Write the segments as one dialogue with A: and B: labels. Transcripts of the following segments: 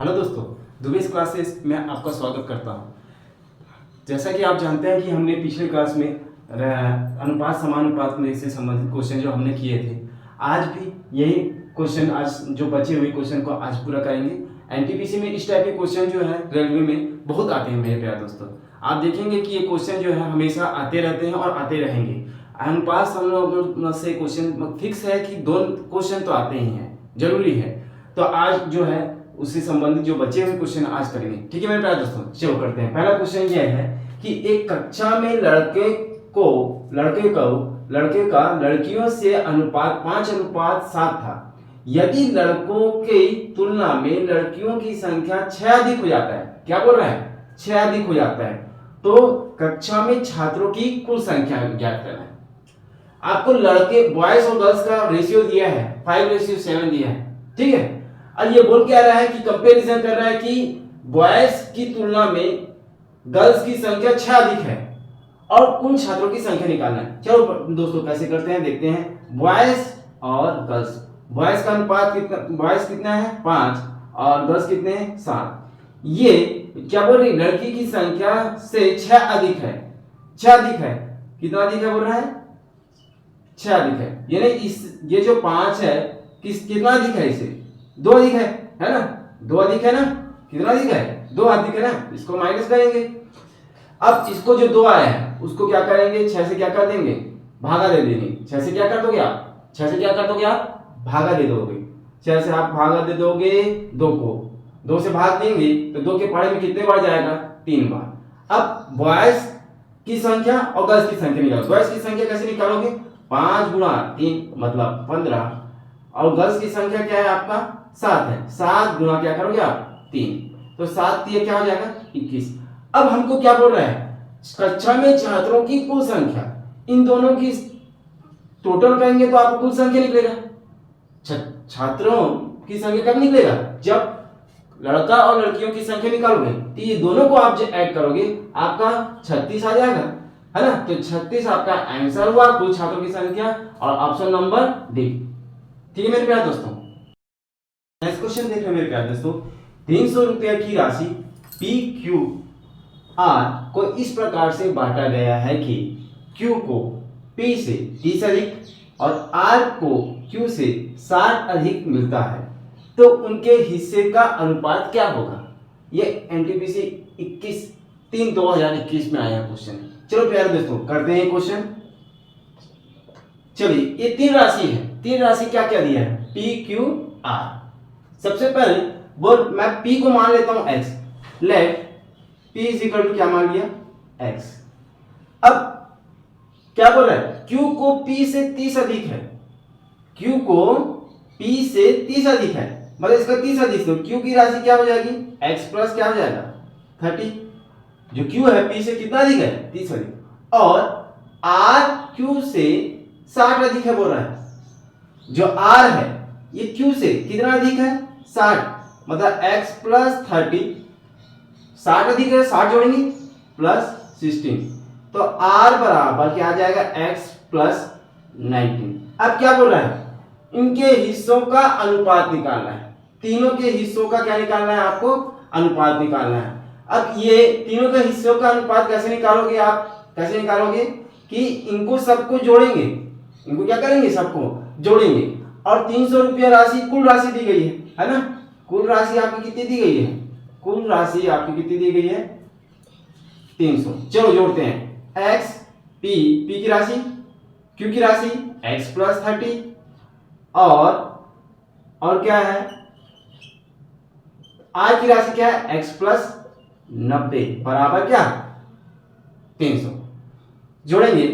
A: Hello दोस्तों, Dubus classes में आपका स्वागत करता हूं। जैसा कि आप जानते हैं कि हमने पिछले क्लास में अनुपात समानुपात में से संबंधित क्वेश्चन जो हमने किए थे, आज भी यही क्वेश्चन, आज जो बचे हुए क्वेश्चन को आज पूरा करेंगे। एनटीपीसी में इस टाइप के क्वेश्चन जो है रेलवे में बहुत आते हैं मेरे प्यारे दोस्तों। आप देखेंगे कि ये क्वेश्चन जो है हमेशा आते रहते हैं और आते रहेंगे। अनुपात समानुपात से क्वेश्चन फिक्स है कि दो क्वेश्चन तो आते ही हैं, जरूरी है। तो आज जो है उससे संबंधित जो बचे हुए क्वेश्चन आज करेंगे। ठीक है मेरे प्यारे दोस्तों, चलो करते हैं। पहला क्वेश्चन यह है कि एक कक्षा में लड़के का लड़कियों से अनुपात 5:7 था। यदि लड़कों की तुलना में लड़कियों की संख्या 6 अधिक हो जाता है, क्या बोल रहा है, 6 अधिक हो जाता है, तो कक्षा में छात्रों की कुल संख्या ज्ञात करना है। आपको लड़के बॉयज और गर्ल्स का रेशियो दिया है 5:7 दिया है। ठीक है, अब ये बोल क्या रहा है कि कंपैरिजन कर रहा है कि बॉयज की तुलना में गर्ल्स की संख्या 6 अधिक है और कुल छात्रों की संख्या निकालना है। चलो दोस्तों कैसे करते हैं देखते हैं। बॉयज और गर्ल्स, बॉयज का अनुपात कितना, बॉयज कितना है 5 और गर्ल्स कितने हैं 7। ये क्या बोल रही, लड़की की संख्या से 6 अधिक है, 6 अधिक है, कितना अधिक है बोल रहा है, 6 अधिक है। यानी इस ये जो 5 है कितना अधिक है, इसे 2 अधिक है ना, 2 अधिक है ना, कितना अधिक है, 2 अधिक है ना, इसको माइनस करेंगे। अब इसको जो 2 आया है उसको क्या करेंगे, 6 से क्या कर देंगे, भागा दे देंगे। 6 से क्या कर दोगे आप, 6 से क्या कर दोगे आप, भागा दे दोगे। 6 से आप भागा दे दोगे 2 को, 2 से भाग देंगे तो 2 के पढ़े में कितने बार जाएगा, 3 बार। अब बॉयज की संख्या और गर्ल्स की संख्या निकालो। बॉयज की संख्या कैसे निकालोगे, 5 गुणा 3 मतलब 15, और गर्ल्स की संख्या क्या है आपका 7 है, 7 गुणा क्या करोगे आप 3, तो 7 3 क्या हो जाएगा 21। अब हमको क्या बोल रहा है, कक्षा में छात्रों की कुल संख्या, इन दोनों की टोटल करेंगे तो आपको कुल संख्या निकलेगा। छात्रों की संख्या कब निकलेगा, जब लड़का और लड़कियों की संख्या निकालोगे तो ये दोनों को आप जब ऐड करोगे आपका 36 आ जाएगा, है ना। तो 36 आपका आंसर हुआ, कुल छात्रों की संख्या, और ऑप्शन नंबर डी। ठीक है मेरे प्यारे दोस्तों, नेक्स्ट क्वेश्चन देख रहे हैं मेरे प्यारे दोस्तों। 300 रुपये की राशि पी क्यू आर को इस प्रकार से बांटा गया है कि क्यू को पी से 30 अधिक और आर को क्यू से 60 अधिक मिलता है, तो उनके हिस्से का अनुपात क्या होगा। ये एनटीपीसी 21/3/2021 में आया क्वेश्चन। चलो प्यारे दोस्तों करते हैं क्वेश्चन। चलिए, ये 3 राशि है, 3 राशि क्या क्या दिया है, पी क्यू आर। सबसे पहले वो मैं p को मान लेता हूं x, let p is equal to क्या मान लिया x। अब क्या बोल रहा है, q को p से 30 अधिक है, q को p से 30 अधिक है, मतलब इसका 30 अधिक, तो q की राशि क्या हो जाएगी x प्लस क्या हो जाएगा 30। जो q है p से कितना अधिक है 30 अधिक, और r q से 60 अधिक है बोल रहा है। जो r है ये q से कितना अधिक है 60, मतलब x प्लस 30, 60 अधिक है, 60 जोड़ेंगे प्लस 16, तो r बराबर क्या आ जाएगा x प्लस 19। अब क्या बोल रहा है, इनके हिस्सों का अनुपात निकालना है, तीनों के हिस्सों का क्या निकालना है आपको, अनुपात निकालना है। अब ये तीनों के हिस्सों का अनुपात कैसे निकालोगे आप, कैसे निकालोगे कि इनको सबको जोड़ेंगे, इनको क्या करेंगे सबको जोड़ेंगे, और 300 रुपया राशि कुल राशि दी गई है ना। कुल राशि आपकी कितनी दी गई है, कुल राशि आपकी कितनी दी गई है 300। चलो जोड़ते हैं, x p की राशि, q की राशि x प्लस 30, और क्या है r की राशि क्या है x प्लस 90 बराबर क्या 300। जोड़ेंगे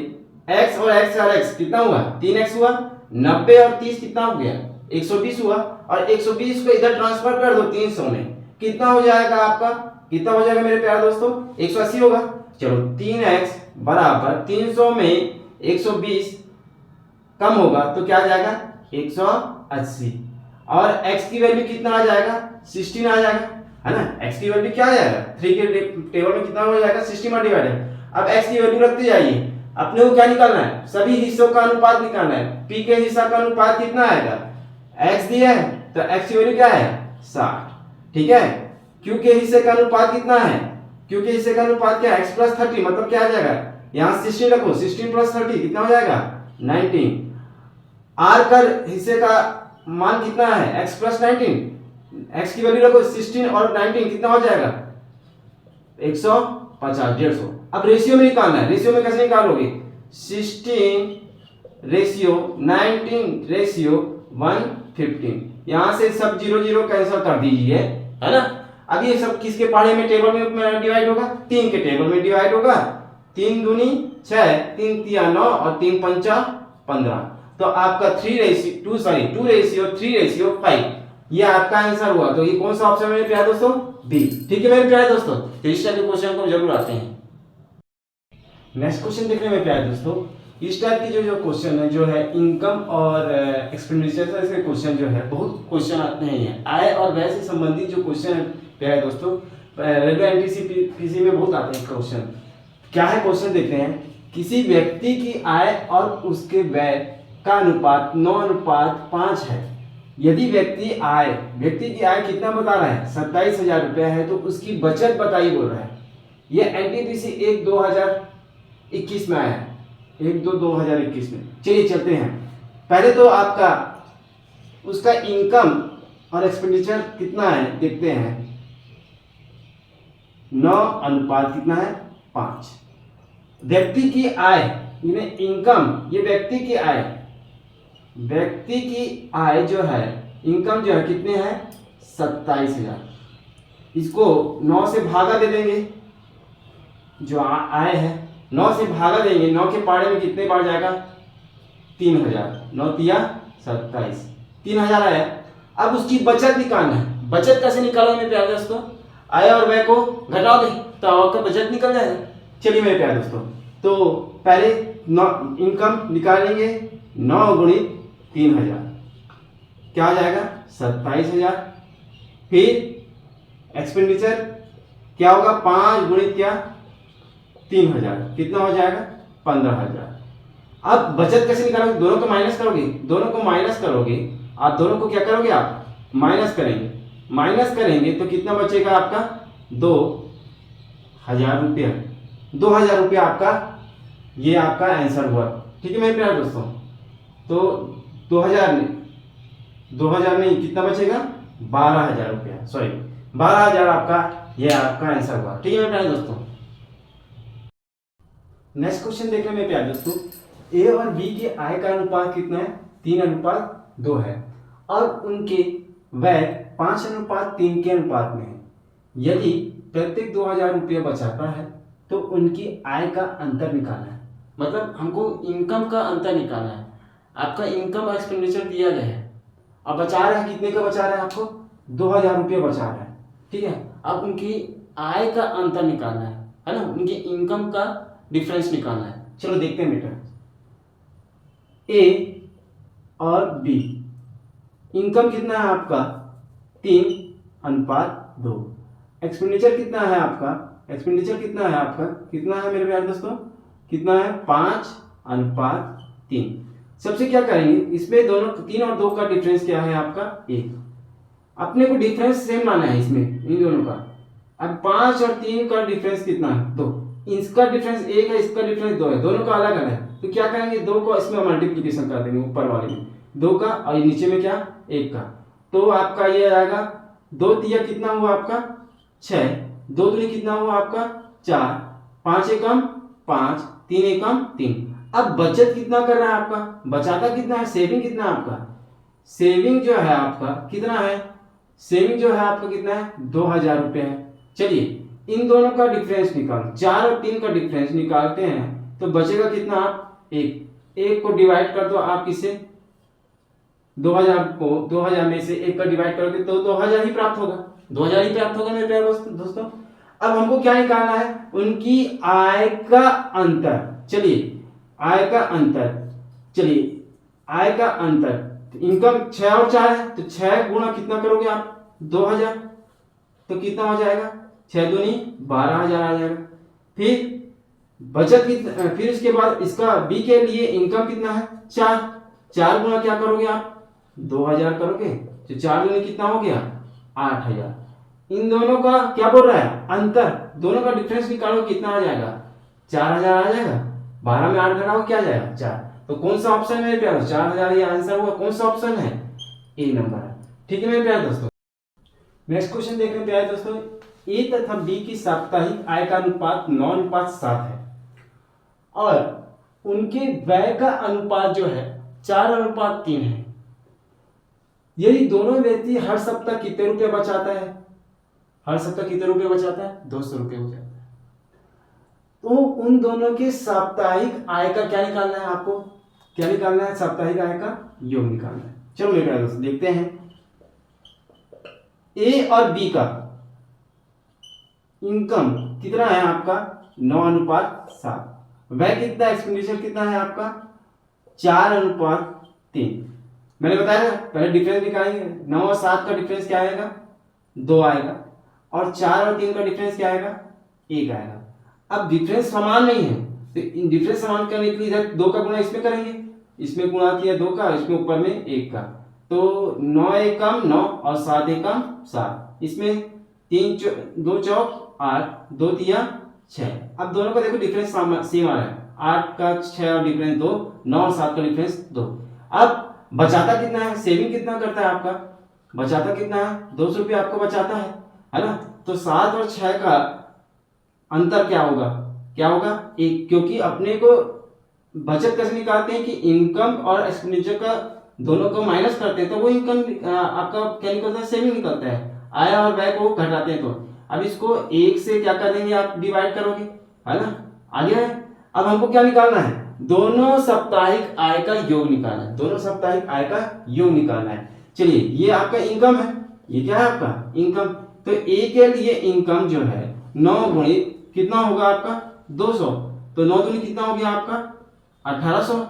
A: x और x कितना हुआ 3x हुआ, 90 और 30 कितना हो गया 120 हुआ, और 120 को इधर ट्रांसफर कर दो 300 में, कितना हो जाएगा आपका, कितना हो जाएगा मेरे प्यारे दोस्तों 180 होगा। चलो 3x बराबर 300 में 120 कम होगा तो क्या आ जाएगा 180, और x की वैल्यू कितना आ जाएगा 16 आ जाएगा, है ना। x की वैल्यू क्या आ जाएगा, 3 के टेबल में कितना हो जाएगा 60 मल्टीप्लाइड है। अब x की वैल्यू रखते जाइए, अपने को क्या निकालना है, सभी हिस्सों का अनुपात निकालना है। p के हिस्सा का अनुपात कितना आएगा, x दिया है तो x की वैल्यू क्या है 60, ठीक है। क्यू के हिस्से का अनुपात कितना है, क्यू के हिस्से का अनुपात क्या है, x प्लस 30, मतलब क्या आ जाएगा, यहाँ 16 रखो, 16 प्लस 30 कितना हो जाएगा 19। r का हिस्से का मान कितना है, x प्लस 19, x की वैल्यू रखो 16 और 19 कितना हो जाएगा 150, 150। अब रेशियो में निकालना है, रेशियो में कैसे निकालोगे, 16 रेशियो 19 रेशियो 115, यहां से सब 0 0 कैंसिल कर दीजिए, है ना। अब ये सब किसके पढ़े में टेबल में डिवाइड होगा, 3 के टेबल में डिवाइड होगा, 3 दूनी 6, 3 तिया 9 और 3 पंचा 15, तो आपका 2 रेशियो 3 रेशियो 5, ये आपका आंसर हुआ। तो ये कौन सा ऑप्शन है मेरे प्यारे दोस्तों, बी। ठीक है मेरे प्यारे दोस्तों, तो इस टाइप के क्वेश्चन को जरूर आते हैं। नेक्स्ट क्वेश्चन देखने में प्यारे दोस्तों, इस टाइप की जो क्वेश्चन है जो है इनकम और एक्सपेंडिचर से क्वेश्चन जो है बहुत क्वेश्चन आते हैं, ये आय और व्यय से संबंधित जो क्वेश्चन है प्यारे दोस्तों, रेलवे एनटीपीसी में बहुत आते हैं क्वेश्चन। क्या है क्वेश्चन देखते हैं, किसी व्यक्ति की आय और उसके व्यय का अनुपात 9:5 है। यदि व्यक्ति की आय कितना बता रहा है, 27,000 रुपया है, तो उसकी बचत बताइए बोल रहा है। यह एनटीपीसी 1/2021 में आया है, 1/2/2021 में। चलिए चलते हैं, पहले तो आपका उसका इनकम और एक्सपेंडिचर कितना है देखते हैं। 9 कितना है 5। व्यक्ति की आय, इनकम, ये व्यक्ति की आय जो है, इनकम जो है कितने हैं 27,000। इसको 9 से भागा दे देंगे, जो आय है 9 से भागा देंगे, 9 के पाड़े में कितने बार जाएगा 3000, 9 तिया 27, 3000 आया। अब उसकी बचत निकालना है, बचत कैसे निकालोगे मेरे प्यारे दोस्तों, आय और व्यय को घटा दे तो आपका बचत निकल जाएगा। चलिए मेरे प्यारे दोस्तों, तो पहले इनकम निकालेंगे, 9 गुणित 3000 क्या हो जाएगा 27,000। फिर एक्सपेंडिचर क्या होगा, 5 गुणित क्या 3000 कितना हो जाएगा 15,000। अब बचत कैसे निकालोगे, दोनों को माइनस करोगे, आप दोनों को क्या करोगे, आप माइनस करेंगे तो कितना बचेगा आपका 2,000 रुपया। 2,000 रुपया आपका, ये आपका आंसर हुआ। ठीक है मेरे प्यारे दोस्तों, तो 2,000 नहीं कितना बचेगा 12,000 रुपया, सॉरी 12,000 आपका, ये आपका आंसर हुआ। ठीक है मेरे प्यारे दोस्तों, नेक्स्ट क्वेश्चन देखने में प्यारे दोस्तों, ए और बी के आय का अनुपात कितना है 3:2 है और उनके व्यय 5:3 के अनुपात में है। यदि प्रत्येक 2,000 रुपया बचाता है तो उनकी आय का अंतर निकालना है, मतलब हमको इनकम का अंतर निकालना है। आपका इनकम और एक्सपेंडिचर दिया गया है, अब बचा रहा है, कितने का बचा रहा है आपको 2,000 रुपया बचा रहा है, ठीक है। अब उनकी आय का अंतर निकालना है ना, उनकी इनकम का डिफरेंस निकालना है। चलो देखते हैं बेटा, ए और बी, इनकम कितना है आपका 3:2, एक्सपेंडिचर कितना है आपका, कितना है मेरे प्यारे दोस्तों, कितना है 5:3। सबसे क्या करेंगे, इसमें दोनों 3 और 2 का डिफरेंस क्या है आपका 1, अपने को डिफरेंस सेम माना है इसमें इन दोनों का। अब 5 और 3 का डिफरेंस कितना है 2, इसका डिफरेंस 1 है, इसका डिफरेंस 2 है, दोनों का अलग अलग है। तो क्या करेंगे 2 को इसमें मल्टीप्लीकेशन कर देंगे, ऊपर वाले में 2 का और नीचे में क्या 1 का, तो आपका ये आएगा 2 तिया कितना हुआ आपका 6, 2 दूनी कितना हुआ आपका 4, 5 एकम 5, 3 एकम 3। अब बचत कितना कर रहा है आपका, बचाता कितना है, सेविंग कितना है आपका, सेविंग जो है आपका कितना है, सेविंग जो है आपका कितना है 2,000 रुपये है। चलिए इन दोनों का डिफरेंस निकाल, 4 और 3 का डिफरेंस निकालते हैं तो बचेगा कितना आप 1 को डिवाइड कर दो आप किससे 2,000 में से 1 का डिवाइड करोगे तो 2,000 ही प्राप्त होगा मेरे प्यारे दोस्तों। अब हमको क्या निकालना है, उनकी आय का अंतर। चलिए आय का अंतर, इनकम 6 और 4 है तो 6 गुणा कितना करोगे आप 2,000, तो कितना हो जाएगा 6 दूनी 12,000 आ जाएगा। फिर बचत कितना, फिर इसके बाद इसका बी के लिए इनकम कितना है 4 गुणा क्या करोगे आप 2,000 करोगे, तो 4 दूनी कितना हो गया 8,000। इन दोनों का क्या बोल रहा है, अंतर, दोनों का डिफरेंस निकालो, कितना आ जाएगा, 4000 आ जाएगा। 12 में 8 घटाओ, क्या आ जाएगा, 4। तो कौन सा ऑप्शन है मेरे प्यार, 4000 ये आंसर हुआ, कौन सा ऑप्शन है, ए नंबर है। ठीक है मेरे प्यारे दोस्तों। नेक्स्ट क्वेश्चन देख रहे हैं प्यारे दोस्तों, ए तथा बी की साप्ताहिक आय का अनुपात 9:7 है और उनके व्यय का अनुपात जो है 4:3 है। यदि दोनों व्यक्ति हर सप्ताह कितने रुपए बचाता है, हर सप्ताह कितने रुपए बचाता है, 200 रुपए बचाता है। तो उन दोनों के साप्ताहिक आय का क्या निकालना है, आपको क्या निकालना है, साप्ताहिक आय का योग निकालना है। चलो मेरे प्यारे दोस्तों देखते हैं, ए और बी का इनकम कितना है आपका, 9:7। वह कितना, एक्सपेंडिचर कितना है आपका, 4:3। मैंने बताया ना, पहले डिफरेंस निकालेंगे, 9 और 7 का डिफरेंस क्या आएगा, 2 आएगा, और 4 और 3 का डिफरेंस क्या आएगा, 1 आएगा। अब डिफरेंस समान नहीं है, तो इन डिफरेंस समान करने के लिए इधर 2 का गुणा इसमें करेंगे, इसमें गुणा किया 2 का, इसमें ऊपर में 1 का, तो 9 एकम 9 और 7 एकम 7, इसमें 2 चौक 8, 2 तिया 6। अब दोनों का देखो डिफरेंस सेम आ रहा है, 8 का 6 और डिफरेंस 2, 9 और 7 का डिफरेंस 2। अब बचाता कितना है, सेविंग कितना करता है आपका, बचाता कितना है, 200 रुपये आपको बचाता है ना। तो 7 और 6 का अंतर क्या होगा, क्या होगा, एक, क्योंकि अपने को बचत कैसे निकालते हैं कि इनकम और एक्सपेंडिचर का दोनों को माइनस करते हैं, तो वो इनकम आपका क्या निकलता है, सेविंग निकलता है। आय और व्यय को घटाते हैं, तो अब इसको 1 से क्या कर देंगे आप, डिवाइड करोगे, है ना। आगे है, अब हमको क्या निकालना है, दोनों साप्ताहिक आय का योग निकालना है, दोनों साप्ताहिक आय का योग निकालना है। चलिए ये आपका इनकम है, ये क्या है आपका इनकम, तो ए के लिए इनकम जो है 9 गुणित कितना होगा आपका 200, तो 9 दूनी कितना हो गया आपका 1800,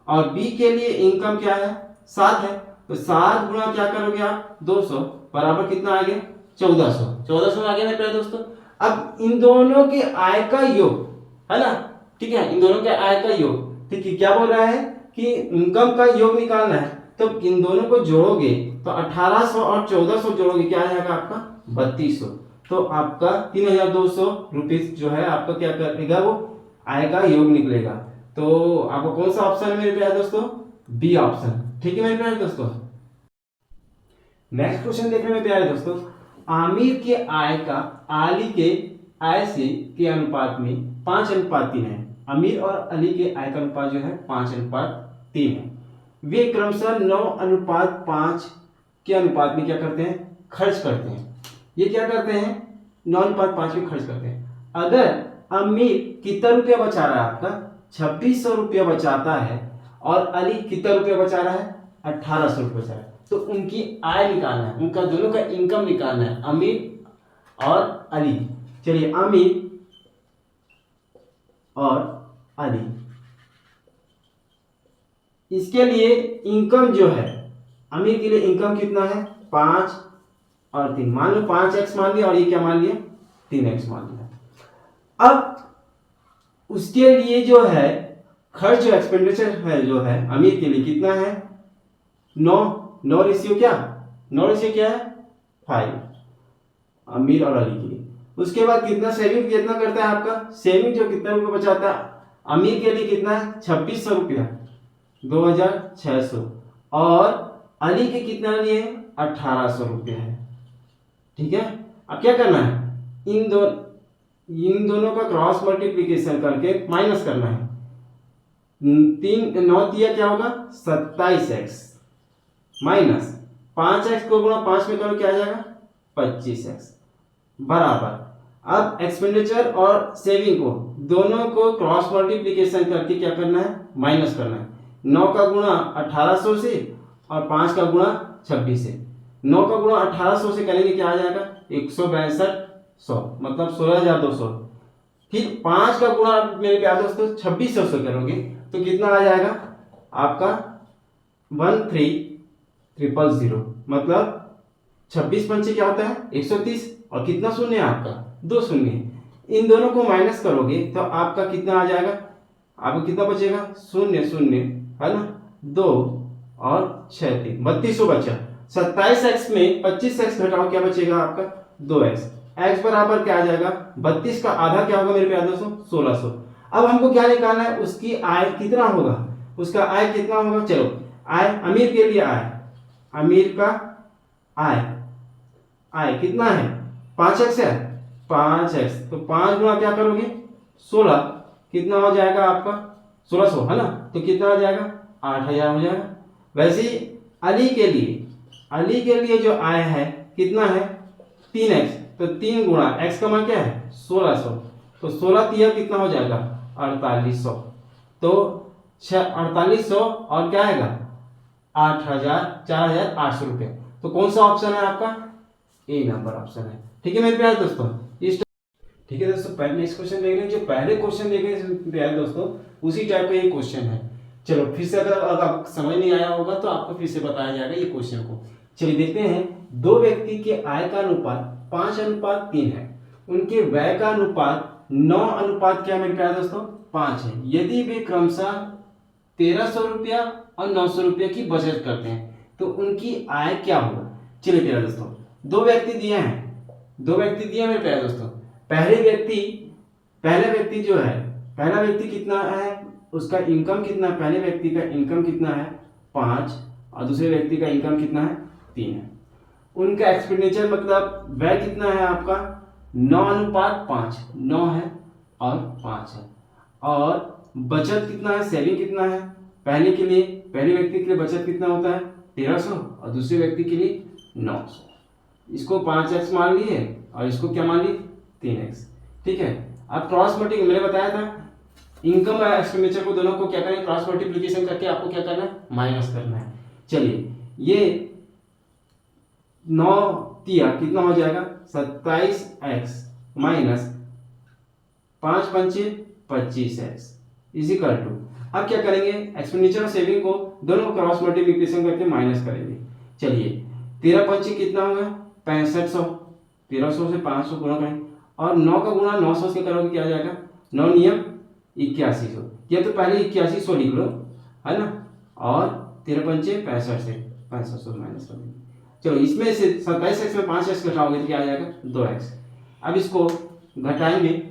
A: और बी के लिए इनकम क्या है 7 है, तो 7 गुणा क्या करोगे आप 200 बराबर कितना आ गया 1400, 1400 आ गया ना प्यारे दोस्तों। अब इन दोनों के आय का योग है ना, ठीक है, इन दोनों के आय का योग, ठीक है, क्या बोल रहा है कि इनकम का योग निकालना है, तो इन दोनों को जोड़ोगे तो 1800 और 1400 जोड़ोगे क्या आ जाएगा आपका 3200, तो आपका 3200 रुपीज जो है आपका क्या करेगा, वो आय का योग निकलेगा। तो आपको कौन सा ऑप्शन है मेरे प्यारे दोस्तों, बी ऑप्शन। ठीक है मेरे प्यारे दोस्तों। नेक्स्ट क्वेश्चन देख रहे हैं प्यारे दोस्तों, आमिर के आय का अली के आय से के अनुपात में 5:3 है। आमिर और अली के आय का अनुपात जो है 5:3 है। वे क्रमशः 9:5 के अनुपात में क्या करते हैं, खर्च करते हैं। ये क्या करते हैं 9:5 में खर्च करते हैं। अगर आमिर कितना रुपया बचा रहा है आपका 2600 रुपया बचाता है, और अली कितना रुपया बचा रहा है 1800 रुपया बचा रहा है, तो उनकी आय निकालना है, उनका दोनों का इनकम निकालना है, आमिर और अली। चलिए आमिर और अली, इसके लिए इनकम जो है, आमिर के लिए इनकम कितना है 5 और 3, मान लो 5x मान लिया, और ये क्या मान लिया 3x मान लिया। अब उसके लिए जो है खर्च जो एक्सपेंडिचर है जो है आमिर के लिए कितना है 9 रेशियो क्या 9 रेशियो क्या है 5, आमिर और अली के लिए। उसके बाद कितना सेविंग कितना करता है आपका, सेविंग जो कितना रुपये बचाता है आमिर के लिए कितना है 2600 रुपया 2600, और अली के कितना लिए 1800 रुपया है। ठीक है, अब क्या करना है, इन दोनों का क्रॉस मल्टीप्लिकेशन करके माइनस करना है। 9 दिया क्या होगा 27x माइनस 5x को गुणा 5 में करो क्या आ जाएगा 25x बराबर। अब एक्सपेंडिचर और सेविंग को दोनों को क्रॉस मल्टीप्लिकेशन करके क्या करना है माइनस करना है। 9 का गुणा 1800 से और 5 का गुणा 26 से, 9 का गुणा 1800 से करेंगे क्या आ जाएगा 162 मतलब 16200। फिर 5 का गुणा मेरे प्यारे दोस्तों 2600 से करोगे तो कितना आ जाएगा आपका 13300, मतलब 26 पंचे क्या होता है 130, और कितना शून्य है आपका 2 शून्य। इन दोनों को माइनस करोगे तो आपका कितना आ जाएगा, आपको कितना बचेगा 0 0 है ना 2 और 6 3 3200 बचा। 27x में 25x घटाओ क्या बचेगा आपका 2x। x बराबर क्या आ जाएगा 32 का आधा क्या होगा मेरे प्यारे दोस्तों 1600। अब हमको क्या निकालना है उसकी आय कितना होगा, उसका आय कितना होगा। चलो आय अमीर के लिए आय, अमीर का आय, आय कितना है 5x है 5x, तो 5 गुना क्या करोगे 16, कितना हो जाएगा आपका 1600 है ना, तो कितना हो जाएगा 8000 हो जाएगा। वैसे ही अली के लिए, अली के लिए जो आय है कितना है 3x, तो 3 गुणा x का मान क्या है 1600, तो 16 तिया कितना हो जाएगा 4800, तो 4800 और क्या आएगा 4800 रुपये। तो कौन सा ऑप्शन है आपका ए नंबर ऑप्शन है। ठीक है मेरे प्यारे दोस्तों, इस ठीक है दोस्तों पहले नेक्स्ट क्वेश्चन देख रहे हैं, जो पहले क्वेश्चन देखे प्यारे दोस्तों उसी टाइप का ये क्वेश्चन है। चलो फिर से अगर आपको समझ नहीं आया होगा तो आपको फिर से बताया जाएगा ये क्वेश्चन को। चलिए देखते हैं, दो व्यक्ति के आय का अनुपात 5:3 है, उनके व्यय का अनुपात 9:, क्या मेरे प्यारे दोस्तों 5 है। यदि वे क्रमशः 1300 रुपया और 900 रुपया की बचत करते हैं तो उनकी आय क्या होगा। चलिए प्यारे दोस्तों दो व्यक्ति दिए हैं, दो व्यक्ति दिए मेरे प्यारे दोस्तों। पहला व्यक्ति जो है, पहला व्यक्ति कितना है उसका इनकम कितना, पहले व्यक्ति का इनकम कितना है 5 और दूसरे व्यक्ति का इनकम कितना है 3 है। उनका एक्सपेंडिचर मतलब व्यय कितना है आपका 9:5, 9 है और 5 है। और बचत कितना है, सेविंग कितना है, पहले के लिए, पहले व्यक्ति के लिए बचत कितना होता है 1300 और दूसरे व्यक्ति के लिए 900। इसको 5x मान लिए और इसको क्या मान लिए 3x। ठीक है, अब क्रॉस मल्टीप्लिकेशन मैंने बताया था, इनकम और एक्सपेंडिचर को दोनों को क्या करें क्रॉस मल्टीप्लिकेशन करके आपको क्या करना है माइनस करना है। चलिए ये 9 तिया कितना हो जाएगा 27x माइनस 5 पंचे 25x इजिकल टू, अब क्या करेंगे एक्सपेंडिचर और सेविंग को दोनों को क्रॉस मल्टीप्लिकेशन करके माइनस करेंगे। चलिए 13 पंचे कितना होगा 6500, 1300 से 500 गुणा करेंगे और 9 का गुणा 900 से करोगे क्या आ जाएगा 9 नियम 8100, या तो पहले 8100 लिख लो है ना, और 13 पंचे 65 से 6500 माइनस कर देंगे। चलो इसमें से 27x में 5x घटाओगे तो क्या आ जाएगा 2x। अब इसको घटाएंगे,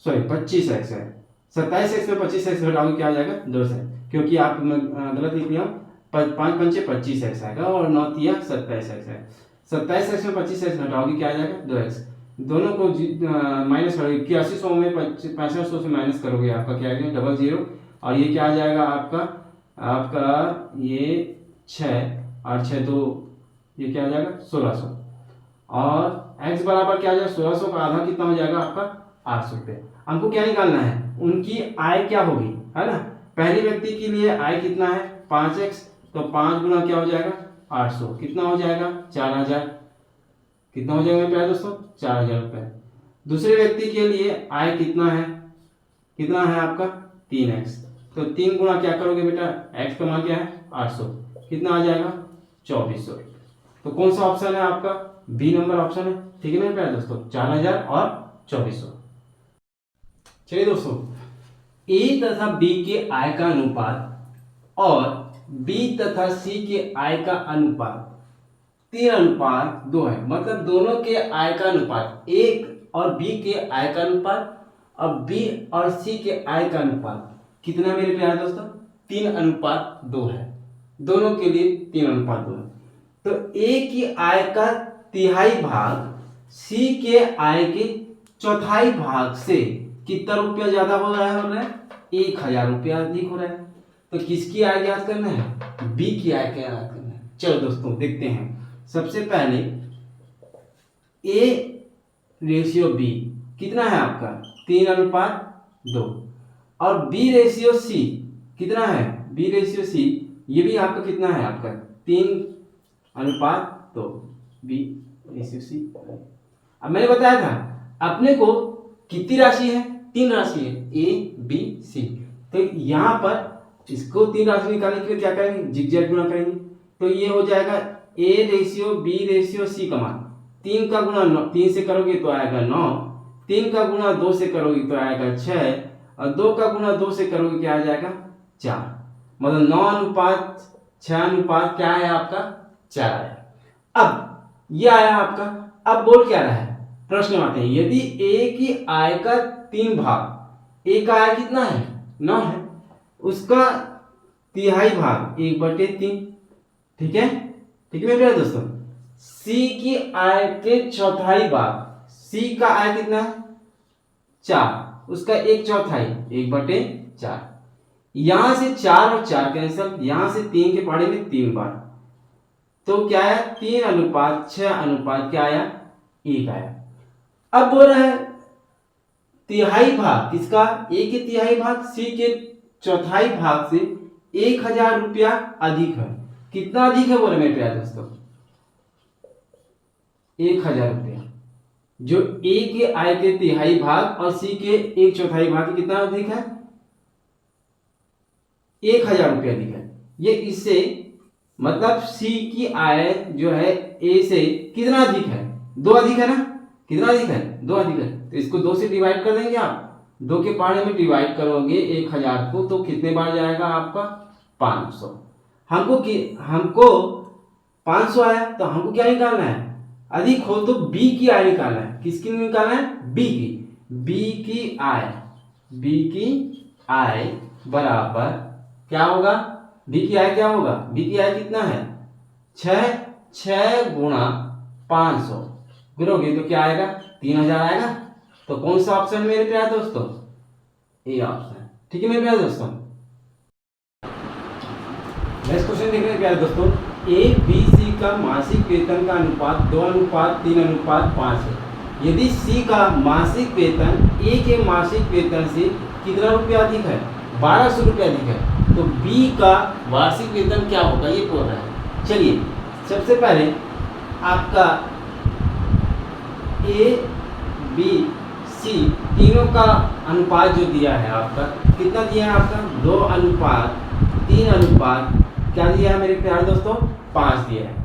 A: सॉरी 25x है, 27x में 25x घटाओगे क्या आ जाएगा 2x, क्योंकि आप गलत लिख लिया, 5 पंचे 25x आएगा और 9 तिया 27x है। 27x में 25x घटाओगे क्या आ जाएगा 2x, दोनों को माइनस करोगे 8100 में 6500 से माइनस करोगे आपका क्या आएगा 00, और ये क्या आ जाएगा आपका ये 6 और 6 तो ये क्या आ जाएगा 1600, और x बराबर क्या आ जाएगा 1600 का आधा कितना हो जाएगा आपका 800 रुपये। हमको क्या निकालना है उनकी आय क्या होगी है ना, पहले व्यक्ति के लिए आय कितना है 5x, तो 5 गुना क्या हो जाएगा 800, कितना हो जाएगा 4000, कितना हो जाएगा प्यारे दोस्तों 4000 रुपये। दूसरे व्यक्ति के लिए आय कितना है आपका 3x, तो 3 गुना क्या करोगे बेटा x का मान क्या है 800, कितना आ जाएगा 2400। तो कौन सा ऑप्शन है आपका बी नंबर ऑप्शन है। ठीक है ना प्यारे दोस्तों 4000 और 2400। चलिए दोस्तों ए तथा बी के आय का अनुपात और बी तथा सी के आय का अनुपात 3:2 है, मतलब दोनों के आय का अनुपात एक और बी के आय का अनुपात और बी और सी के आय का अनुपात कितना मेरे प्यारे दोस्तों 3:2 है, दोनों के लिए 3:2 है। तो ए की आय का तिहाई भाग सी के आय के चौथाई भाग से कितना रुपया ज्यादा हो रहा है 1000 रुपया अधिक हो रहा है। तो किसकी आय ज्ञात करना है बी की आय ज्ञात करना है। चलो दोस्तों देखते हैं, सबसे पहले ए रेशियो बी कितना है आपका 3:2 और बी रेशियो सी कितना है, बी रेशियो सी ये भी आपका कितना है आपका 3:2 बी रेशियो सी। अब मैंने बताया था अपने को कितनी राशि है 3 राशि है ए बी सी, तो यहाँ पर इसको 3 राशि निकालने के लिए क्या करेंगे जिगजैग गुणा करेंगे, तो ये हो जाएगा A ratio B ratio C का मान 3 का गुणा 3 से करोगे तो आएगा 9, 3 का गुणा 2 से करोगे तो आएगा 6 और 2 का गुणा 2 से करोगे क्या आ जाएगा 4, मतलब 9:6 क्या है आपका 4 है। अब ये आया आपका। अब बोल क्या रहा है, प्रश्न में आते हैं, यदि ए की आय का 3 भाग, ए का आय कितना है 9 है, उसका तिहाई भाग 1/3, ठीक है, ठीक है मेरे प्यारे दोस्तों। सी की आय के चौथाई भाग, सी का आय कितना है 4, उसका 1/4 1/4, यहां से 4 और 4 कैंसिल, यहां से 3 के पहाड़े में 3 बार, तो क्या आया 3:6 क्या आया 1 आया। अब बोल रहा है तिहाई भाग किसका, ए के तिहाई भाग सी के चौथाई भाग से 1000 रुपया अधिक है। कितना अधिक है बोले मेरे प्यारे दोस्तों, 1000 रुपया, जो ए के आय के तिहाई भाग और सी के 1/4 भाग कितना अधिक है 1000 रुपया अधिक है। ये इससे मतलब सी की आय जो है ए से कितना अधिक है, 2 अधिक है ना, कितना अधिक है 2 अधिक है, तो इसको 2 से डिवाइड कर देंगे आप, 2 के पहाड़े में डिवाइड करोगे 1000 को तो कितने बार जाएगा आपका 500। हमको 500 आया तो हमको क्या निकालना है, अधिक हो तो बी की आय निकालना है। किसकी निकालना है, बी की आय बराबर क्या होगा, बी की आय क्या होगा, बी की आय कितना है 6 गुणा 500 गिरोगे तो क्या आएगा 3000 आएगा। तो कौन सा ऑप्शन मेरे प्यारे दोस्तों, ए ऑप्शन, ठीक है मेरे प्यारे दोस्तों। नेक्स्ट क्वेश्चन देख रहे हैं प्यारे दोस्तों, ए बी सी का मासिक वेतन का अनुपात 2:3:5 है। यदि सी का मासिक वेतन ए के मासिक वेतन से कितना रुपया अधिक है, 1200 रुपया अधिक है, तो बी का वार्षिक वेतन क्या होगा ये बोल रहा है। चलिए सबसे पहले आपका ए बी सी तीनों का अनुपात जो दिया है आपका, कितना दिया है आपका 2:3 क्या दिया है मेरे प्यारे दोस्तों 5 दिया है।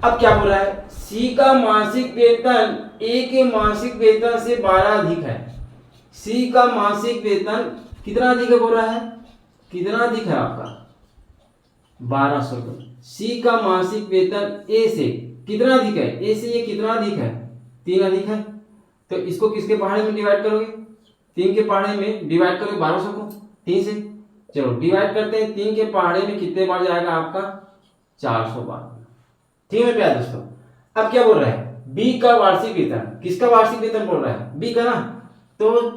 A: अब क्या बोल रहा है, सी का मासिक वेतन ए के मासिक वेतन से 12 अधिक है। सी का मासिक वेतन कितना अधिक है बोल रहा है, कितना अधिक है आपका 1200 रुपये। सी का मासिक वेतन ए से कितना अधिक है, ए से ये कितना अधिक है 3 अधिक है, तो इसको किसके पहाड़े में डिवाइड करोगे, 3 के पहाड़े में डिवाइड करोगे 1200 को 3 से, चलो डिवाइड करते हैं, 3 के पहाड़े में कितने बार जाएगा आपका 400 बार, ठीक है प्यारे दोस्तों। अब क्या बोल रहा है, बी का वार्षिक वेतन, किसका वार्षिक वेतन बोल रहा है बी का ना, तो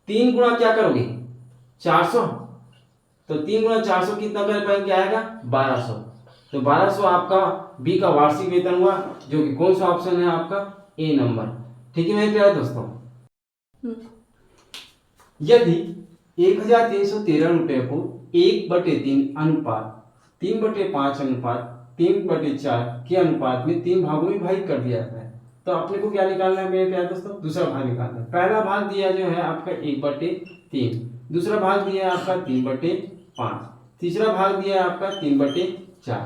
A: 3 गुणा क्या करोगे 400, तो 3 गुणा 400 कितना कर पाएंगे, क्या आएगा 1200, तो 1200 आपका बी का वार्षिक वेतन हुआ, जो कि कौन सा ऑप्शन है आपका ए नंबर, ठीक है मेरे प्यारे दोस्तों। यदि 1313 रुपए को 1/3 अनुपात 3/5 अनुपात 3/4 के अनुपात में 3 भागों में विभाजित कर दिया जाता है, तो अपने को क्या निकालना है मेरे प्यारे दोस्तों, दूसरा भाग निकालना है। पहला भाग दिया जो है आपका 1/3, दूसरा भाग दिया है आपका 3/5, तीसरा भाग दिया है आपका 3/4।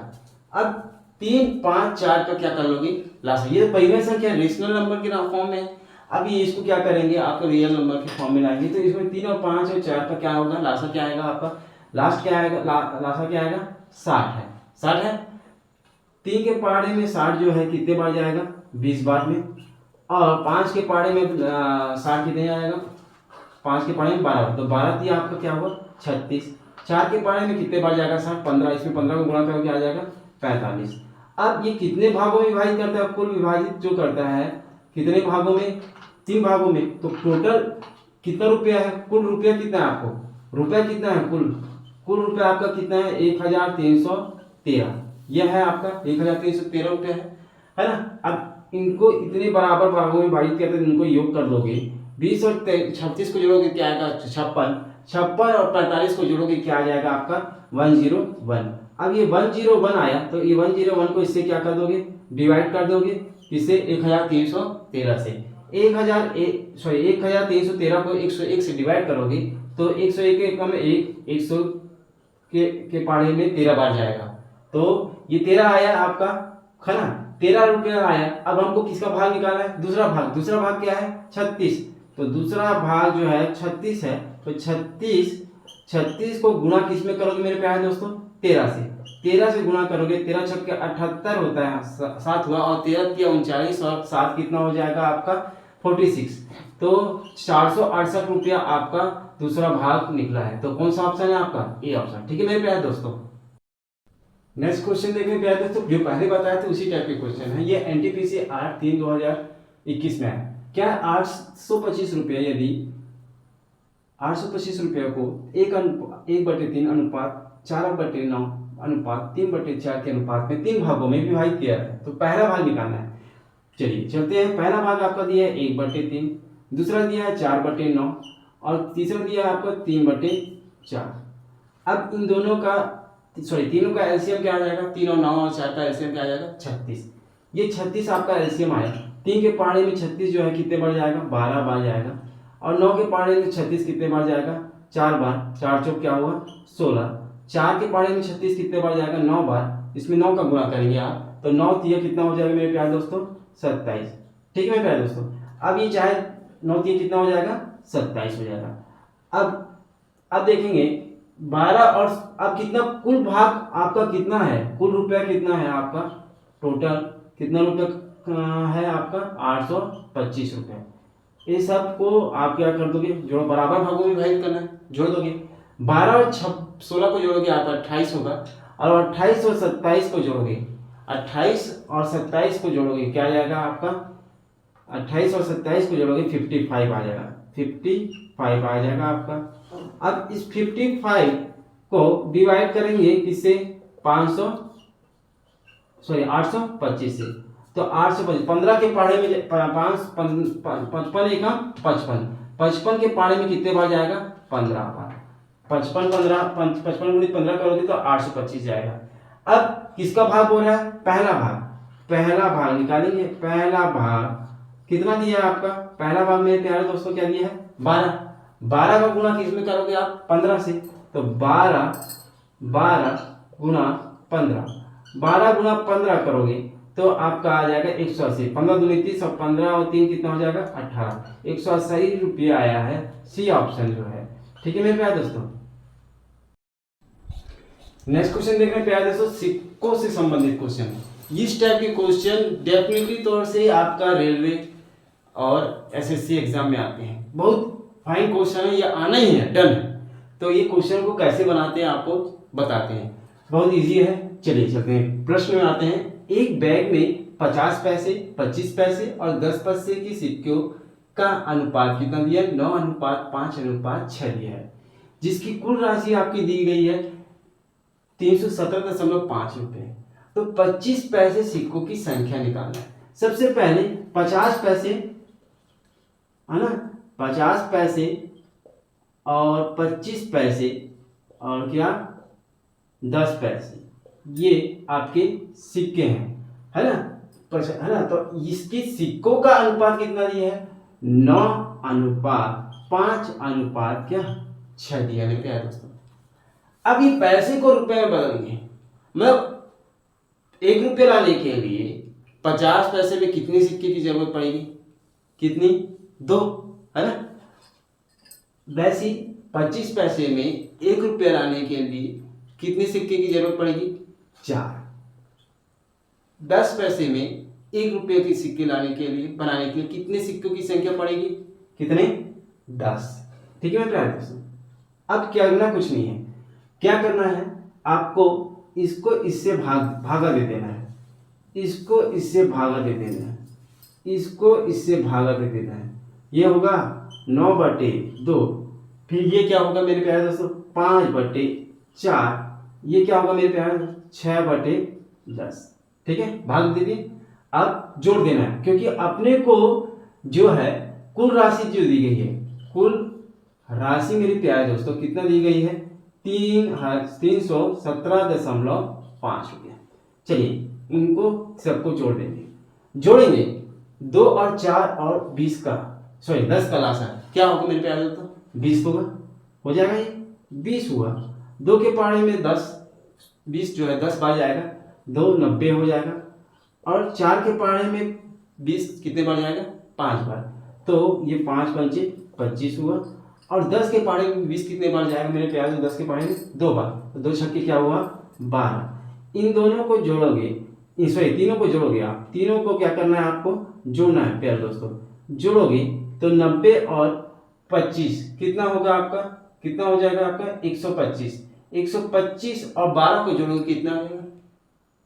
A: अब 3, 5, 4 का क्या कर लोगे लास्ट, ये पहले संख्या रेशनल नंबर के फॉर्म में, अब ये इसको क्या करेंगे आपका रियल नंबर के फॉर्म में लाएंगे, तो इसमें 3 और 5 और 4 का क्या होगा लास्ट क्या आएगा आपका, लास्ट क्या आएगा लास्ट क्या आएगा 60 है। 3 के पहाड़े में 60 जो है कितने बार जाएगा 20 बार में, और 5 के पहाड़े में 60 कितने आएगा, 5 के पहाड़े में 12, तो 12 दिया आपका क्या हुआ 36। 4 के पहाड़े में कितने बार जाएगा 60, 15, इसमें 15 को गुणा करके आ जाएगा 45। अब ये कितने भागों में विभाजित करता है, कुल विभाजित जो करता है कितने भागों में 3 भागों में, तो टोटल कितना रुपया है, कुल रुपया कितना है आपको, रुपया कितना है कुल रुपया आपका कितना है 1313, यह है आपका 1313 रुपया है ना। अब इनको इतने बराबर भागों में विभाजित करते हैं, इनको योग कर दोगे, 20 और 36 को जोड़ोगे क्या आएगा 56 और 45 को जोड़ोगे क्या आ जाएगा आपका 101। अब ये 101 आया, तो ये 101 को इससे क्या कर दोगे डिवाइड कर दोगे, किससे 1313 से, 1313 को 101 से डिवाइड करोगे तो 101 के कम 100 के पहाड़े में 13 बार जाएगा, तो ये 13 आया आपका है ना, 13 रुपया आया। अब हमको किसका भाग निकालना है, दूसरा भाग क्या है 36, तो दूसरा भाग जो है 36 है, तो 36 को गुणा किस में करोगे मेरे प्यारे दोस्तों 13 से, 13 से गुणा करोगे, 13 छक्के 78 होता है, 7 हुआ, और 13 की 39 और 7 कितना हो जाएगा आपका 46। तो 468 रुपया आपका दूसरा भाग निकला है। तो कौन सा ऑप्शन है आपका? A option. ठीक है मेरे प्यारे दोस्तों। नेक्स्ट क्वेश्चन देखने प्यारे दोस्तों, जो पहले बताया था उसी टाइप के क्वेश्चन है। ये एनटीपीसी 8/3/2021 में है। क्या 825 रुपया, यदि 825 रुपये को 1/3 अनुपात 4/9 अनुपात 3/4 के अनुपात में 3 भागों में विभाजित किया है, तो पहला भाग निकालना है। चलिए चलते हैं। पहला भाग आपका दिया है 1/3, दूसरा दिया है 4/9 और तीसरा दिया है आपका 3/4। अब इन दोनों का तीनों का एलसीएम क्या आ जाएगा? 3 और 9 और 4 का एलसीएम क्या आ जाएगा? 36। ये 36 आपका एलसीएम आया। 3 के पहाड़े में 36 जो है कितने बार जाएगा? 12 बार जाएगा। और 9 के पहाड़े में 36 कितने बार जाएगा? 4 बार। 4 चौक क्या हुआ? 16। 4 के पहाड़े में 36 कितने बार जाएगा? 9 बार। इसमें 9 का गुणा करेंगे आप, तो 9 तिया कितना हो जाएगा मेरे प्यारे दोस्तों? 27। ठीक है मेरे प्यारे दोस्तों। अब ये चाहे 9 तिया कितना हो जाएगा? 27 हो जाएगा। अब देखेंगे 12 और अब कितना कुल भाग आपका कितना है? कुल रुपया कितना है आपका? टोटल कितना रुपया है आपका? 825 रुपये। ये सब को आप क्या कर दोगे? जोड़, बराबर भागों में विभाजित करना है, जोड़ दोगे। 12 और 16 को जोड़ोगे आप 28 होगा, और 28 और 27 को जोड़ोगे, 28 और 27 को जोड़ोगे क्या आ जाएगा आपका? 28 और 27 को जोड़ोगे 55 आ जाएगा। 55 आ जाएगा आपका। अब इस 55 को डिवाइड करेंगे किससे? 825 से। तो 825 15 के पहाड़े में 55 एकम 55, 55 के पहाड़े में कितने बार जाएगा? 15 बार। 55 गुणित 15 करोगे तो 825 जाएगा। अब किसका भाग हो रहा है? पहला भाग। पहला भाग निकालेंगे। पहला भाग कितना दिया है आपका? पहला भाग मेरे प्यारे दोस्तों क्या दिया है? 12। 12 का गुणा किस में करोगे आप? 15 से। तो 12 गुणा 15, 12 गुणा 15 करोगे तो आपका आ जाएगा 180। 15 दूनी 30 और 15 और 3 कितना हो जाएगा? 18। 180 रुपया आया है। सी ऑप्शन जो है। ठीक है मेरे प्यारे दोस्तों। नेक्स्ट क्वेश्चन देख रहे हैं प्यारे दोस्तों, सिक्कों से संबंधित क्वेश्चन। इस टाइप के क्वेश्चन डेफिनेटली तौर से आपका रेलवे और एसएससी एग्जाम में आते हैं। बहुत फाइन क्वेश्चन है, ये आना ही है, डन है। तो ये क्वेश्चन को कैसे बनाते हैं आपको बताते हैं, बहुत इजी है। चलिए चलते हैं, प्रश्न में आते हैं। एक बैग में 50 पैसे, 25 पैसे और 10 पैसे की सिक्कों का अनुपात कितना दिया है? 9:5:6 दिया है, जिसकी कुल राशि आपकी दी गई है 317.5 रुपये। तो 25 पैसे सिक्कों की संख्या निकालना है। सबसे पहले 50 पैसे है ना, 50 पैसे और 25 पैसे और क्या 10 पैसे, ये आपके सिक्के हैं, है ना, है ना। तो इसके सिक्कों का अनुपात कितना दिया है? 9:5:6 दिया है क्या दोस्तों। अब ये पैसे को रुपए में बदलेंगे। मतलब 1 रुपये लाने के लिए 50 पैसे में कितने सिक्के की जरूरत पड़ेगी? कितनी? 2, है ना। वैसे 25 पैसे में 1 रुपया लाने के लिए कितने सिक्के की जरूरत पड़ेगी? 4। 10 पैसे में 1 रुपये की सिक्के लाने के लिए बनाने के लिए कितने सिक्कों की संख्या पड़ेगी? कितने? 10। ठीक है मेरे प्यारे दोस्तों। अब क्या करना, कुछ नहीं है। क्या करना है आपको? इसको इससे भागा दे देना है, इसको इससे भागा दे देना है, इसको इससे भागा दे देना है। ये होगा 9/2। फिर ये क्या होगा मेरे प्यारे दोस्तों? 5/4। ये क्या होगा मेरे प्यारे? 6/10। ठीक है, भाग दीजिए। अब जोड़ देना है, क्योंकि अपने को जो है कुल राशि जो दी गई है, कुल राशि मेरे प्यारे दोस्तों कितना दी गई है? 317.5 रुपया। चलिए इनको सबको जोड़ देंगे। जोड़ेंगे 2 और 4 और 20 का 10 का लासा क्या होगा मेरे प्यारे दोस्तों? 20 होगा, हो जाएगा। ये 20 हुआ। 2 के पहाड़े में 10, 20 जो है 10 बार जाएगा, 2 90 हो जाएगा। और 4 के पहाड़े में 20 कितने बार जाएगा? 5 बार। तो ये 5 पंचे 25 हुआ। और 10 के पहाड़े में 20 कितने बार जाएगा मेरे प्यारे? 10 के पहाड़े में 2 बार। तो 2 छक्के क्या हुआ? 12। इन दोनों को जोड़ोगे, सॉरी तीनों को जोड़ोगे आप, तीनों को क्या करना है आपको जोड़ना है प्यारे दोस्तों। जोड़ोगे तो 90 और 25 कितना होगा आपका, कितना हो जाएगा आपका 125। 125 और 12 को जोड़ोगे कितना हो जाएगा,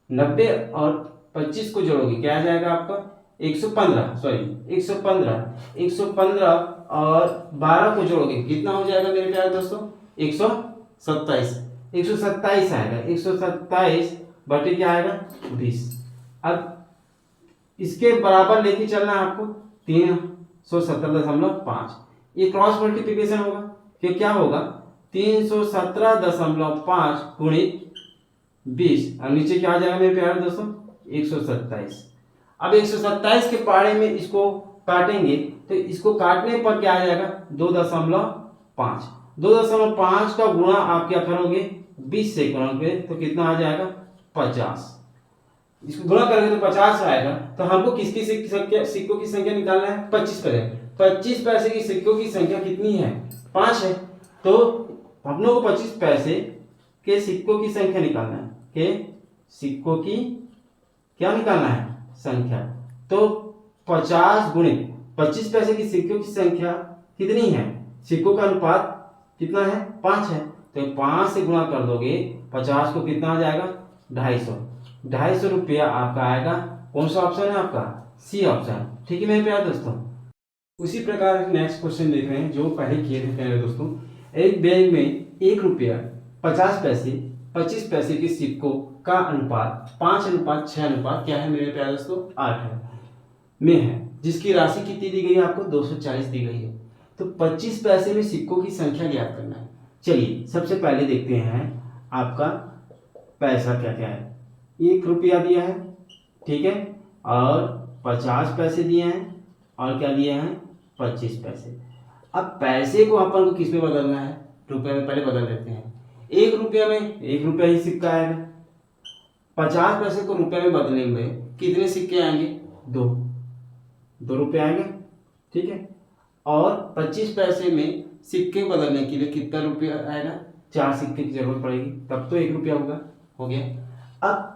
A: 90 और 25 को जोड़ोगे क्या आ जाएगा आपका 115, सॉरी 115। 115 और 12 को जोड़ोगे कितना हो जाएगा मेरे प्यारे दोस्तों 127। 127 आएगा, 127 बटे क्या आएगा 20। अब इसके बराबर लेके चलना है आपको 317.5। ये क्रॉस मल्टीप्लिकेशन होगा, कि क्या होगा 317.5 गुणित 20 और नीचे क्या आ जाएगा मेरे प्यारे दोस्तों 127। अब 127 के पारे में इसको काटेंगे तो इसको काटने पर क्या आ जाएगा 2.5। 2.5 का गुणा आप क्या करोगे 20 से करोगे तो कितना आ जाएगा 50। इसको गुणा करेंगे तो 50 आएगा। तो हमको किसकी सिक्कों की संख्या निकालना है 25 पैसे। 25 पैसे की सिक्कों की संख्या कितनी है 5 है। तो हम लोग को 25 पैसे के सिक्कों की संख्या निकालना है, के सिक्कों की क्या निकालना है संख्या। तो 50 गुणित 25 पैसे की सिक्कों की संख्या कितनी है, सिक्कों का अनुपात कितना है 5 है। तो 5 से गुणा कर दोगे 50 को कितना आ जाएगा 250। 250 रुपया आपका आएगा। कौन सा ऑप्शन है आपका सी ऑप्शन। ठीक है मेरे प्यारे दोस्तों। उसी प्रकार नेक्स्ट क्वेश्चन देख रहे हैं जो पहले किए थे प्यारे दोस्तों। एक बैंक में 1 रुपया 50 पैसे 25 पैसे के सिक्कों का अनुपात 5:6 क्या है मेरे प्यारे दोस्तों 8 है में है, जिसकी राशि कितनी दी गई है आपको 240 दी गई है। तो 25 पैसे में सिक्कों की संख्या ज्ञात करना है। चलिए सबसे पहले देखते हैं आपका पैसा क्या क्या है। 1 रुपया दिया है, ठीक है, और 50 पैसे दिए हैं और क्या दिए हैं 25 पैसे। अब पैसे को अपन को किस में बदलना है रुपए में, पहले बदल देते हैं। 1 रुपया में 1 रुपया ही सिक्का आएगा। 50 पैसे को रुपए में बदलेंगे कितने सिक्के आएंगे 2 रुपये आएंगे, ठीक है। और 25 पैसे में सिक्के बदलने के लिए कितना रुपया आएगा 4 सिक्के की जरूरत पड़ेगी, तब तो 1 रुपया होगा, हो गया। अब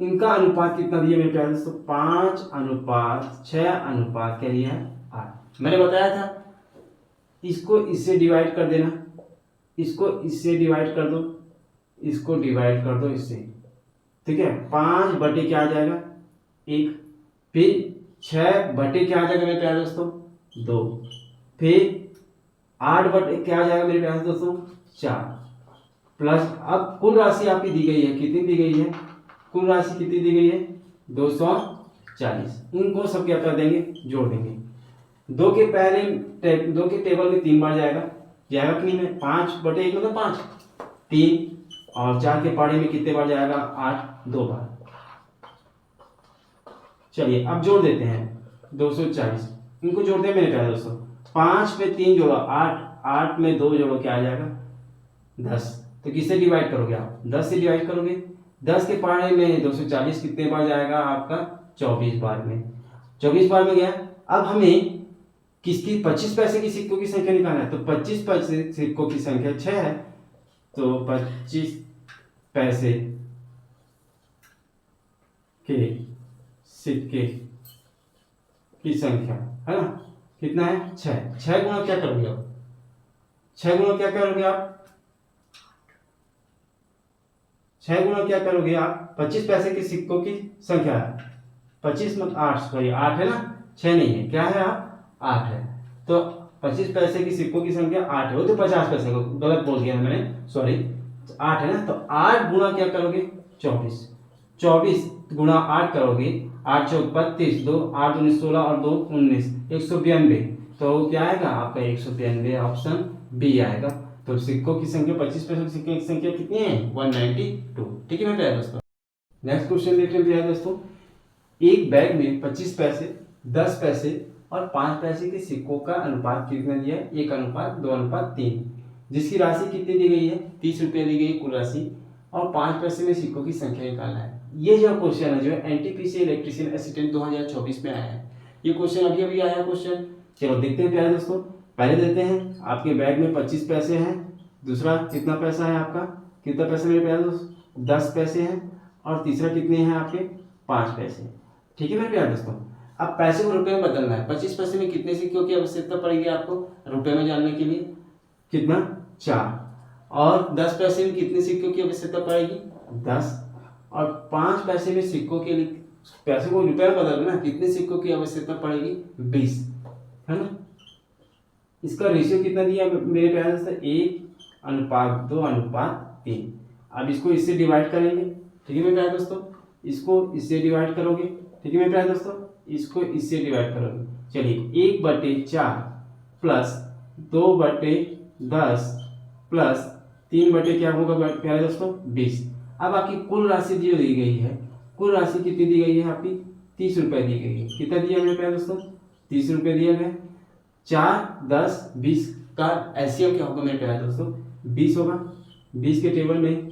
A: इनका अनुपात कितना दिया मेरे प्यारे दोस्तों 5:6 क्या दिया है 8। मैंने बताया था इसको इससे डिवाइड कर देना, इसको इससे डिवाइड कर दो, इसको डिवाइड कर दो इससे, ठीक है। 5 बटे क्या आ जाएगा 1, फिर 6 बटे क्या आ जाएगा मेरे प्यारे दोस्तों 2, फिर 8 बटे क्या आ जाएगा मेरे प्यारे दोस्तों 4, प्लस अब कुल राशि आपकी दी गई है, कितनी दी गई है, कुल राशि कितनी दी गई है 240। इनको सब क्या कर देंगे जोड़ देंगे। 2 के टेबल में 3 बार जाएगा कि नहीं में 5 बटे 1 मतलब 5, 3 और 4 के पाड़े में कितने बार जाएगा 8, 2 बार। चलिए अब जोड़ देते हैं 240, इनको जोड़ते हैं मेरे प्यारे दोस्तों। 5 में 3 जोड़ो 8, 8 में 2 जोड़ो क्या आ जाएगा 10। तो किससे डिवाइड करोगे आप 10 से डिवाइड करोगे। 10 के पाड़े में 240 कितने बार जाएगा आपका 24 बार में, 24 बार में गया। अब हमें किसकी 25 पैसे की सिक्कों की संख्या निकालना है। तो 25 पैसे सिक्कों की संख्या 6 है, तो 25 पैसे के सिक्के की संख्या है ना कितना है 6। 6 गुना क्या करोगे आप 6 गुना क्या करोगे आप 6 गुना क्या करोगे आप 25 पैसे के सिक्कों की संख्या है 25 मत 8, सॉरी 8 है ना, 6 नहीं है, क्या है आप 8 है। तो 25 पैसे की सिक्कों की संख्या 8 है, वो तो 50 पैसे को गलत बोल दिया मैंने, सॉरी 8 है ना। तो 8 गुना क्या करोगे 24, 24 गुना 8 करोगे 8 चौक 32, 2 8 19 16 और 2 19, 192। तो क्या आएगा आपका 192, ऑप्शन बी आएगा। तो सिक्कों की संख्या 25 पैसे की सिक्कों की संख्या कितनी है 192। ठीक है मेरे प्यारे दोस्तों। नेक्स्ट क्वेश्चन देखते हैं प्यारे दोस्तों। एक बैग में 25 पैसे 10 पैसे और 5 पैसे के सिक्कों का अनुपात कितना दिया है 1:2:3, जिसकी राशि कितनी दी गई है 30 रुपये दी गई कुल राशि, और 5 पैसे में सिक्कों की संख्या निकालना है। ये जो क्वेश्चन है जो एनटीपीसी इलेक्ट्रीशियन असिस्टेंट 2024 में आया है, ये क्वेश्चन अभी अभी आया क्वेश्चन। चलो देखते हैं प्यारे दोस्तों। पहले देते हैं आपके बैग में 25 पैसे हैं, दूसरा कितना पैसा है आपका, कितना पैसा मेरे प्यारे दोस्त 10 पैसे हैं और तीसरा कितने हैं आपके 5 पैसे। ठीक है मेरे प्यारे दोस्तों। अब पैसे को रुपए में बदलना है। 25 पैसे में कितने सिक्कों की आवश्यकता पड़ेगी आपको रुपए में जानने के लिए? कितना? 4। और 10 पैसे में कितने सिक्कों की आवश्यकता पड़ेगी? 10। और 5 पैसे में सिक्कों के लिए पैसे को रुपए में बदलना, कितने सिक्कों की आवश्यकता पड़ेगी? 20, है ना। इसका रेशियो कितना दिया मेरे प्यारे दोस्तों? 1:2:3। अब इसको इससे डिवाइड करेंगे। ठीक है मेरे प्यारे दोस्तों, इसको इससे डिवाइड करोगे। ठीक है मेरे प्यारे दोस्तों, इसको इससे डिवाइड करोगे। चलिए 1/4 प्लस 2/10 प्लस 3 क्या होगा प्यारे दोस्तों? 20। अब आपकी कुल राशि जो दी गई है, कुल राशि कितनी दी गई है आपकी? 30 रुपये दी गई है। कितना दिया मेरे प्यारे दोस्तों? 30 रुपये दिया गया। 4, 10, 20 का एलसीएम क्या होगा मेरे प्यारे दोस्तों? 20 होगा। 20 के टेबल में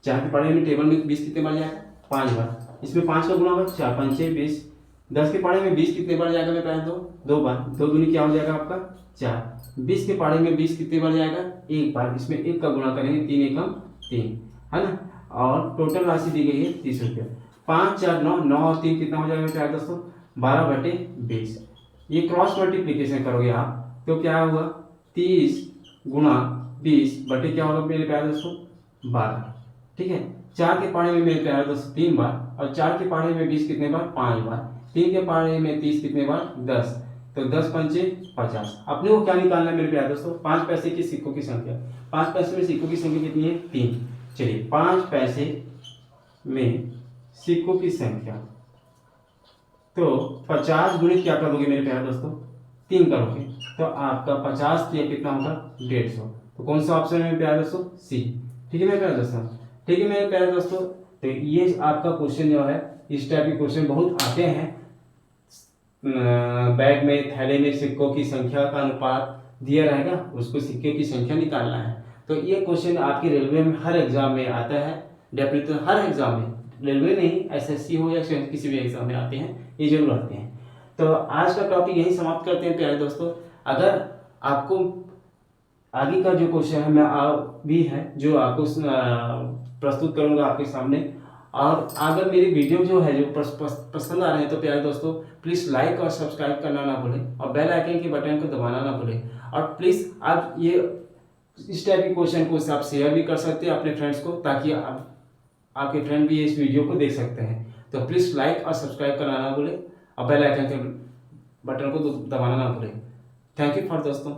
A: 4 के पढ़े में टेबल में 20 कितने बार जाएगा? 5 बार। इसमें 5 का गुना होगा, 4 5 6 20। 10 के पढ़े में 20 कितने बार जाएगा मेरे प्यारे दोस्तों? 2 बार। 2 दूनी क्या हो जाएगा आपका? 4। 20 के पढ़े में 20 कितने बार जाएगा? 1 बार। इसमें 1 का गुना करेंगे, 3 एकम 3, है ना। और टोटल राशि दी गई है 30 रुपये। 5 4 9, 9 और 3 कितना हो जाएगा मेरे प्यारे दोस्तों? 12/20। ये क्रॉस मल्टीप्लीकेशन करोगे आप तो क्या होगा? 30 गुणा 20 बटे क्या होगा मेरे प्यारे दोस्तों? 12। ठीक है। 4 के पढ़े में मेरे प्यारे दोस्तों 3 बार, और 4 के पढ़े में 20 कितने बार? 5 बार। 3 के पढ़े में 30 कितने बार? 10। तो 10 पंचे 50। अपने को क्या निकालना है मेरे प्यारे दोस्तों? 5 पैसे की सिक्कों की संख्या। 5 पैसे में सिक्कों की संख्या कितनी है? 3। चलिए 5 पैसे में सिक्कों की संख्या, तो 50 गुणित क्या करोगे मेरे प्यारे दोस्तों? 3 करोगे तो आपका 50 कितना होगा? 150। तो कौन सा ऑप्शन है मेरे प्यारे दोस्तों? सी। ठीक है मेरे प्यारे दोस्तों। ठीक है मेरे प्यारे दोस्तों, तो ये आपका क्वेश्चन जो है, इस टाइप के क्वेश्चन बहुत आते हैं। बैग में, थैले में सिक्कों की संख्या का अनुपात दिया रहेगा, उसको सिक्के की संख्या निकालना है। तो ये क्वेश्चन आपके रेलवे में हर एग्जाम में आता है, डेफिनेटली हर एग्जाम में, रेलवे नहीं एसएससी हो या किसी भी एग्जाम में आते हैं, ये जरूर आते हैं। तो आज का टॉपिक यही समाप्त करते हैं प्यारे दोस्तों। अगर आपको आगे का जो क्वेश्चन है मैं भी है जो आपको प्रस्तुत करूंगा आपके सामने, और अगर मेरी वीडियो जो है जो पसंद आ रहे हैं तो प्यारे दोस्तों प्लीज़ लाइक और सब्सक्राइब करना ना भूलें, और बेल आइकन के बटन को दबाना ना भूलें। और प्लीज़ आप ये इस टाइप के क्वेश्चन को आप शेयर भी कर सकते हैं अपने फ्रेंड्स को, ताकि आपके फ्रेंड भी इस वीडियो को देख सकते हैं। तो प्लीज़ लाइक और सब्सक्राइब करना ना भूलें, और बेल आइकन के बटन को दबाना ना भूलें। थैंक यू फॉर दोस्तों।